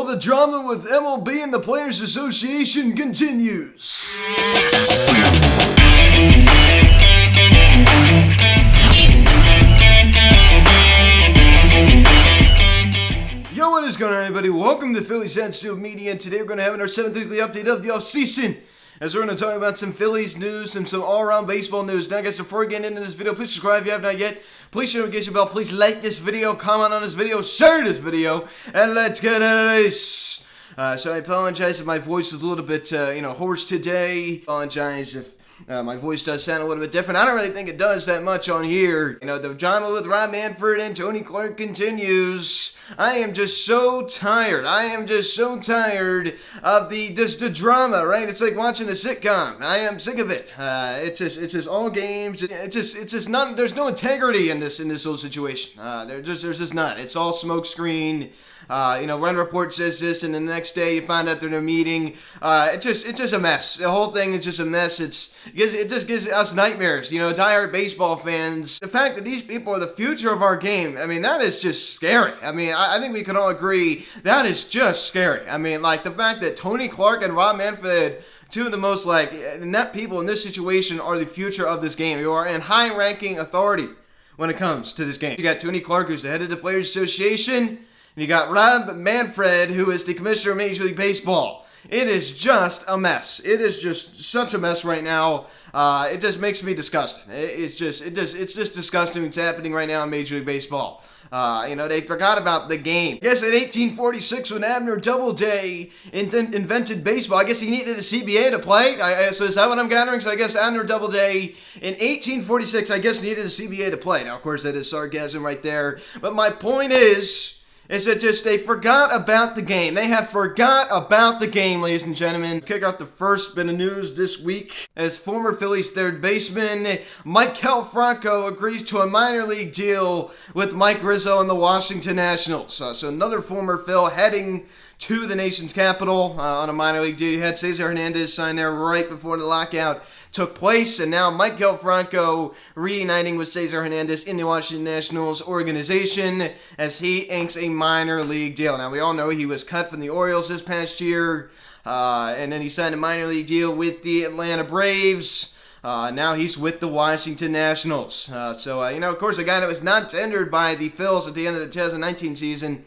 the drama with MLB and the Players Association continues. Yo, what is going on, everybody? Welcome to Phillies and Steel Media, and today we're going to have our 7th weekly update of the offseason, as we're going to talk about some Phillies news and some all-around baseball news. Now, guys, before we get into this video, please subscribe if you have not yet. Please share notification bell. Please like this video, comment on this video, share this video, and let's get into this. So I apologize if my voice is a little bit, hoarse today. Apologize if my voice does sound a little bit different. I don't really think it does that much on here. The drama with Rob Manfred and Tony Clark continues. I am just so tired. I am just so tired of the drama, right? It's like watching a sitcom. I am sick of it. It's just all games. It's just not. There's no integrity in this whole situation. There's just not. It's all smoke screen. Run report says this, and the next day you find out they're in a meeting. It's just a mess. The whole thing is just a mess. It just gives us nightmares. Diehard baseball fans. The fact that these people are the future of our game. I mean, that is just scary. I mean, I think we can all agree that is just scary. I mean, like the fact that Tony Clark and Rob Manfred, two of the most net people in this situation, are the future of this game. You are in high-ranking authority when it comes to this game. You got Tony Clark, who's the head of the Players Association. And you got Rob Manfred, who is the commissioner of Major League Baseball. It is just a mess. It is just such a mess right now. It just makes me disgusted. It's just disgusting what's happening right now in Major League Baseball. They forgot about the game. I guess in 1846, when Abner Doubleday invented baseball, I guess he needed a CBA to play. So is that what I'm gathering? So I guess Abner Doubleday in 1846, I guess, needed a CBA to play. Now, of course, that is sarcasm right there. But my point is that they forgot about the game. They have forgot about the game, ladies and gentlemen. Kick out the first bit of news this week as former Phillies third baseman Franco agrees to a minor league deal with Mike Rizzo and the Washington Nationals. So another former Phil heading to the nation's capital on a minor league deal. You had Cesar Hernandez sign there right before the lockout took place, and now Franco reuniting with Cesar Hernandez in the Washington Nationals organization as he inks a minor league deal. Now, we all know he was cut from the Orioles this past year, and then he signed a minor league deal with the Atlanta Braves. Now he's with the Washington Nationals. Of course, a guy that was not tendered by the Phils at the end of the 2019 season,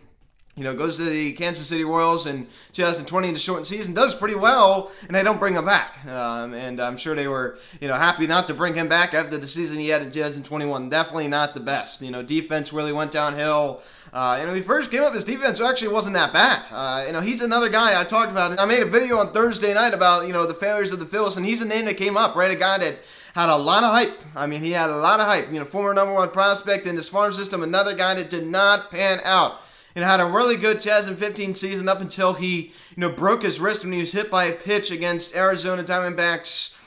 goes to the Kansas City Royals in 2020 in the shortened season, does pretty well, and they don't bring him back. And I'm sure they were, happy not to bring him back after the season he had in 2021. Definitely not the best. Defense really went downhill. When he first came up, his defense actually wasn't that bad. He's another guy I talked about. I made a video on Thursday night about, the failures of the Phillies, and he's a name that came up, right? A guy that had a lot of hype. I mean, he had a lot of hype. Former number one prospect in this farm system, another guy that did not pan out. And had a really good 2015 season up until he, broke his wrist when he was hit by a pitch against Arizona Diamondbacks'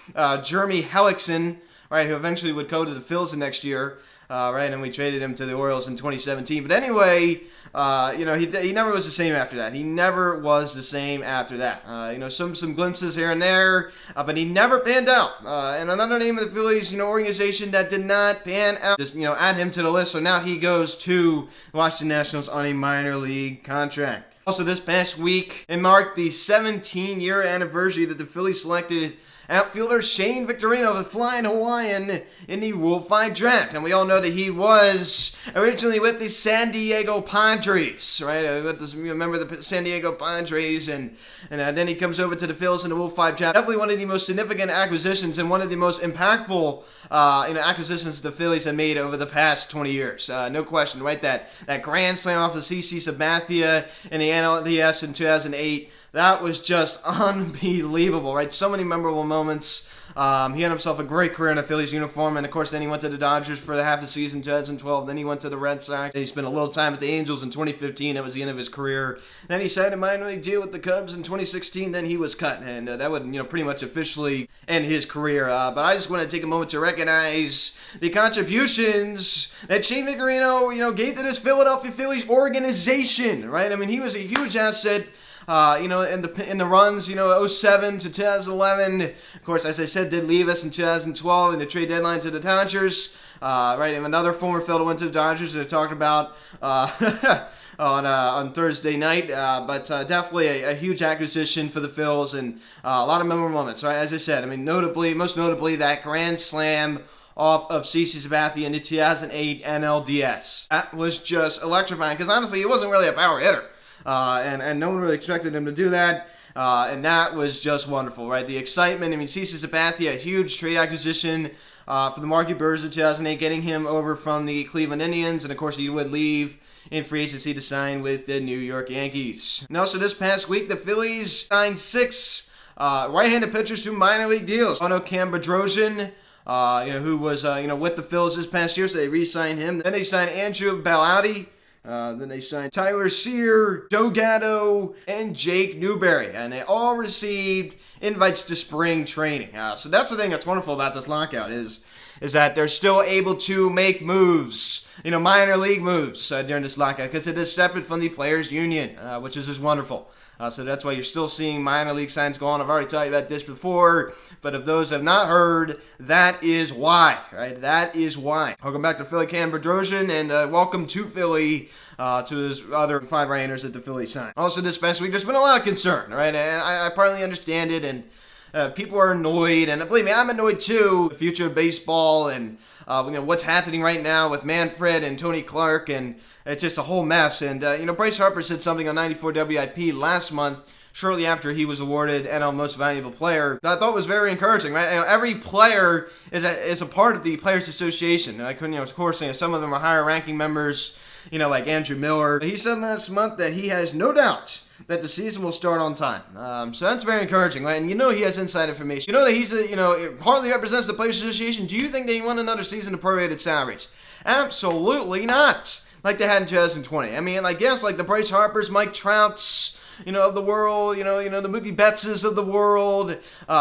Jeremy Hellickson, right, who eventually would go to the Phillies the next year, right, and we traded him to the Orioles in 2017. But anyway, he never was the same after that. He never was the same after that. Some glimpses here and there, but he never panned out. And another name of the Phillies, organization that did not pan out, just, add him to the list. So now he goes to the Washington Nationals on a minor league contract. Also, this past week, it marked the 17-year anniversary that the Phillies selected outfielder Shane Victorino, the Flying Hawaiian, in the Rule 5 draft. And we all know that he was originally with the San Diego Padres, right? Remember the San Diego Padres, and then he comes over to the Phillies in the Rule 5 draft. Definitely one of the most significant acquisitions and one of the most impactful acquisitions the Phillies have made over the past 20 years. No question, right? That grand slam off the CC Sabathia in the NLDS in 2008. That was just unbelievable, right? So many memorable moments. He had himself a great career in a Phillies uniform, and of course then he went to the Dodgers for the half a season, 2012. Then he went to the Red Sox. Then he spent a little time with the Angels in 2015. That was the end of his career. Then he signed a minor league deal with the Cubs in 2016. Then he was cut, and that would pretty much officially end his career. But I just want to take a moment to recognize the contributions that Shane Victorino, gave to this Philadelphia Phillies organization, right? I mean, he was a huge asset. In the runs, 07 to 2011. Of course, as I said, did leave us in 2012 in the trade deadline to the Dodgers. Right, and another former Phil that went to the Dodgers that I talked about. on Thursday night. But definitely a huge acquisition for the Phils, and a lot of memorable moments. Right, as I said, I mean, most notably that grand slam off of CC Sabathia in the 2008 NLDS. That was just electrifying, because honestly, he wasn't really a power hitter, and no one really expected him to do that. And that was just wonderful, right? The excitement. I mean, CC Sabathia, a huge trade acquisition for the Marquee Birds in 2008, getting him over from the Cleveland Indians, and of course he would leave in free agency to sign with the New York Yankees. And also this past week, the Phillies signed 6 right-handed pitchers to minor league deals. Cam Bedrosian, who was with the Phillies this past year, so they re-signed him. Then they signed Andrew Bellatti. Then they signed Tyler Sear, Joe Gatto, and Jake Newberry, and they all received invites to spring training. So that's the thing that's wonderful about this lockout is that they're still able to make moves, minor league moves during this lockout, because it is separate from the players' union, which is just wonderful. So that's why you're still seeing minor league signs go on. I've already talked about this before, but if those have not heard, that is why, right? That is why. Welcome back to Philly Cam Bedrosian, and welcome to Philly, to his other 5 right-handers that the Phillies signed. Also this past week, there's been a lot of concern, right? And I partly understand it, and people are annoyed, and believe me, I'm annoyed too. The future of baseball, and what's happening right now with Manfred and Tony Clark, and it's just a whole mess. And, Bryce Harper said something on 94 WIP last month, shortly after he was awarded NL Most Valuable Player, that I thought was very encouraging, right? Every player is a part of the Players Association. Of course, some of them are higher-ranking members, like Andrew Miller. He said last month that he has no doubt that the season will start on time. So that's very encouraging, right? And he has inside information. That he's it partly represents the Players Association. Do you think they want another season of prorated salaries? Absolutely not. Like they had in 2020. I mean, I guess like the Bryce Harpers, Mike Trouts, of the world, the Mookie Bettses of the world,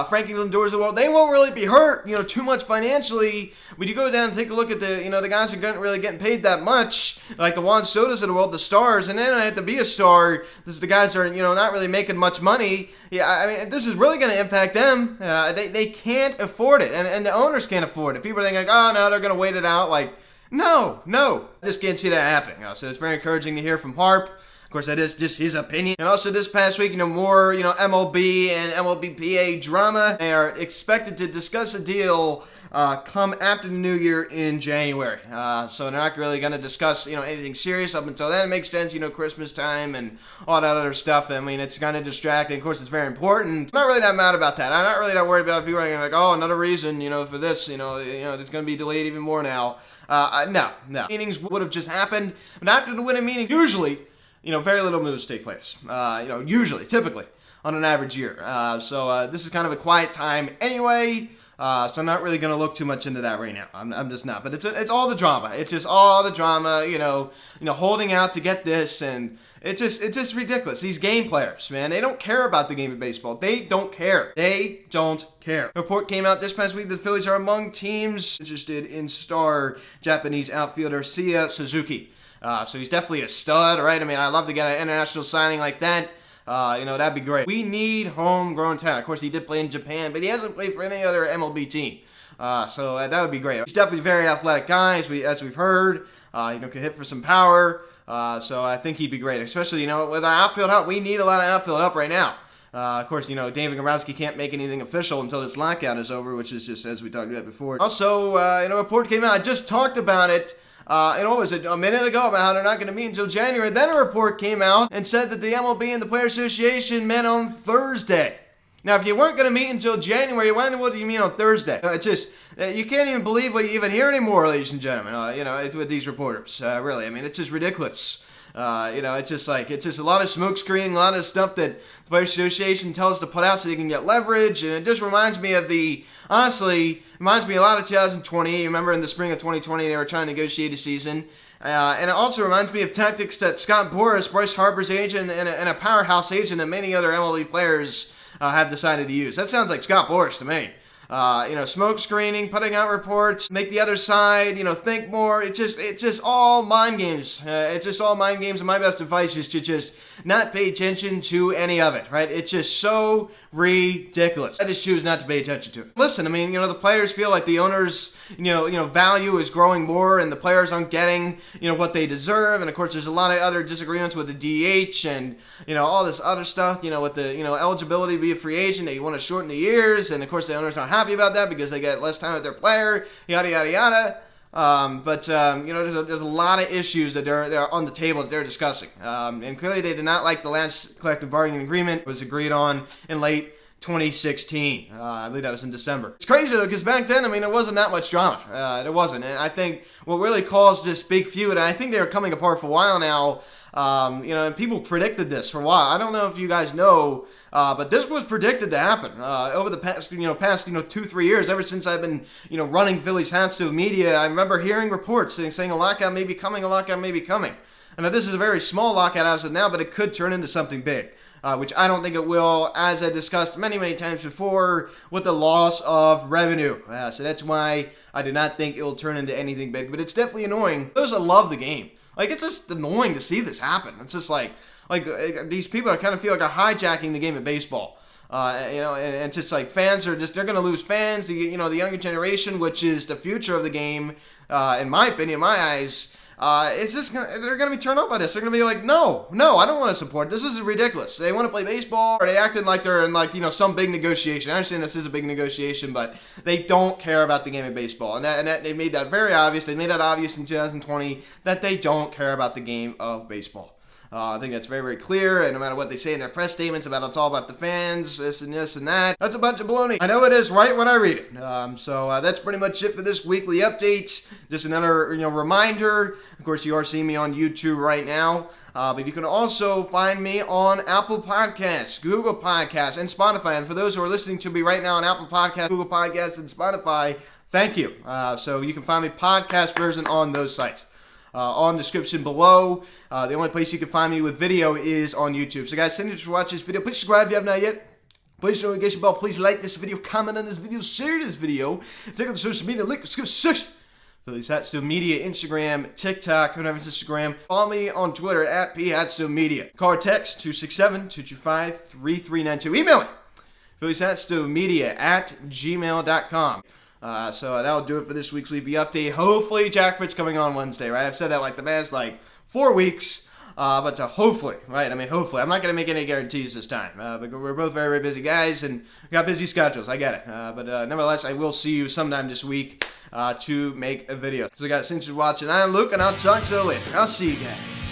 Frankie Lindors of the world, they won't really be hurt, too much financially. When you go down and take a look at the, the guys who aren't really getting paid that much, like the Juan Sotos of the world, the stars, and then I have to be a star. This is the guys that are, not really making much money. Yeah, I mean, this is really going to impact them. They can't afford it, and the owners can't afford it. People are thinking, like, oh, no, they're going to wait it out. Like, no, I just can't see that happening. So it's very encouraging to hear from Harp. Of course, that is just his opinion. And also this past week, more, MLB and MLBPA drama. They are expected to discuss a deal come after the new year in January. So they're not really going to discuss, anything serious up until then. It makes sense, Christmas time and all that other stuff. I mean, it's kind of distracting. Of course, it's very important. I'm not really that mad about that. I'm not really that worried about people being like, oh, another reason, for this, it's going to be delayed even more now. No. Meetings would have just happened. But after the winning meetings, usually, very little moves take place. Typically, on an average year. So this is kind of a quiet time anyway. So I'm not really going to look too much into that right now. I'm just not. But it's all the drama. It's just all the drama, holding out to get this, and it's just ridiculous. These game players, man, they don't care about the game of baseball. They don't care. A report came out this past week that the Phillies are among teams interested in star Japanese outfielder Seiya Suzuki. So he's definitely a stud, right? I mean, I'd love to get an international signing like that. That'd be great. We need homegrown talent. Of course, he did play in Japan, but he hasn't played for any other MLB team. So that would be great. He's definitely a very athletic guy, as we've heard. Can hit for some power. So I think he'd be great, especially, with our outfield help. We need a lot of outfield help right now. Of course, David Gombrowski can't make anything official until this lockout is over, which is just as we talked about before. Also, a report came out. I just talked about it. Was it a minute ago about how they're not going to meet until January? Then a report came out and said that the MLB and the Players Association met on Thursday. Now, if you weren't going to meet until January, what do you mean on Thursday? It's just, you can't even believe what you even hear anymore, ladies and gentlemen, with these reporters. Really, I mean, it's just ridiculous. It's just a lot of smoke screen, a lot of stuff that the Players Association tells us to put out so they can get leverage, and it just reminds me of reminds me a lot of 2020. You remember in the spring of 2020, they were trying to negotiate a season. And it also reminds me of tactics that Scott Boras, Bryce Harper's agent, and a powerhouse agent, and many other MLB players have decided to use. That sounds like Scott Boras to me. smoke screening, putting out reports, make the other side, think more. It's just all mind games. It's just all mind games, and my best advice is to just not pay attention to any of it, right? It's just so ridiculous. I just choose not to pay attention to it. Listen, the players feel like the owners, value is growing more, and the players aren't getting, what they deserve. And of course, there's a lot of other disagreements with the DH and, all this other stuff, with the, eligibility to be a free agent. They want to shorten the years, and of course, the owners aren't happy about that because they get less time with their player, yada, yada, yada. There's a lot of issues that they're on the table that they're discussing. And clearly they did not like the last collective bargaining agreement. It was agreed on in late 2016. I believe that was in December. It's crazy though, because back then, there wasn't that much drama. There wasn't. And I think what really caused this big feud, and I think they were coming apart for a while now, and people predicted this for a while. I don't know if you guys know, but this was predicted to happen over the past 2-3 years. Ever since I've been, running Phillies Hats to media, I remember hearing reports saying a lockout may be coming, And now this is a very small lockout as of now, but it could turn into something big, which I don't think it will, as I discussed many, many times before, with the loss of revenue. So that's why I do not think it will turn into anything big, but it's definitely annoying. Those that love the game, it's just annoying to see this happen. It's just like these people I kind of feel like are hijacking the game of baseball. And it's just like fans are they're going to lose fans. The younger generation, which is the future of the game, in my opinion, in my eyes, they're going to be turned off by this. They're going to be like, no, I don't want to support. This is ridiculous. They want to play baseball, or they acting like they're in some big negotiation. I understand this is a big negotiation, but they don't care about the game of baseball, and that they made that very obvious. They made that obvious in 2020 that they don't care about the game of baseball. I think that's very, very clear, and no matter what they say in their press statements about it's all about the fans, this and that, that's a bunch of baloney. I know it is right when I read it. So that's pretty much it for this weekly update. Just another, reminder. Of course, you are seeing me on YouTube right now, but you can also find me on Apple Podcasts, Google Podcasts, and Spotify. And for those who are listening to me right now on Apple Podcasts, Google Podcasts, and Spotify, thank you. So you can find me podcast version on those sites. On the description below. The only place you can find me with video is on YouTube. So guys, thank you for watching this video. Please subscribe if you have not yet. Please hit the notification bell. Please like this video, comment on this video, share this video. Check out the social media link. Let's go section. Phillies Hats Media, Instagram, TikTok, whatever it's Instagram. Follow me on Twitter at PHatsMedia. Call or text 267-225-3392. Email me. PhilliesHatsMedia@gmail.com. So that'll do it for this week's Sleepy Update. Hopefully Jack Fritz coming on Wednesday, right? I've said that the past 4 weeks, but hopefully, right? Hopefully. I'm not going to make any guarantees this time, but we're both very, very busy guys, and we got busy schedules. I get it. But nevertheless, I will see you sometime this week to make a video. So guys, thanks for watching. I'm Luke, and I'll talk to you later. I'll see you guys.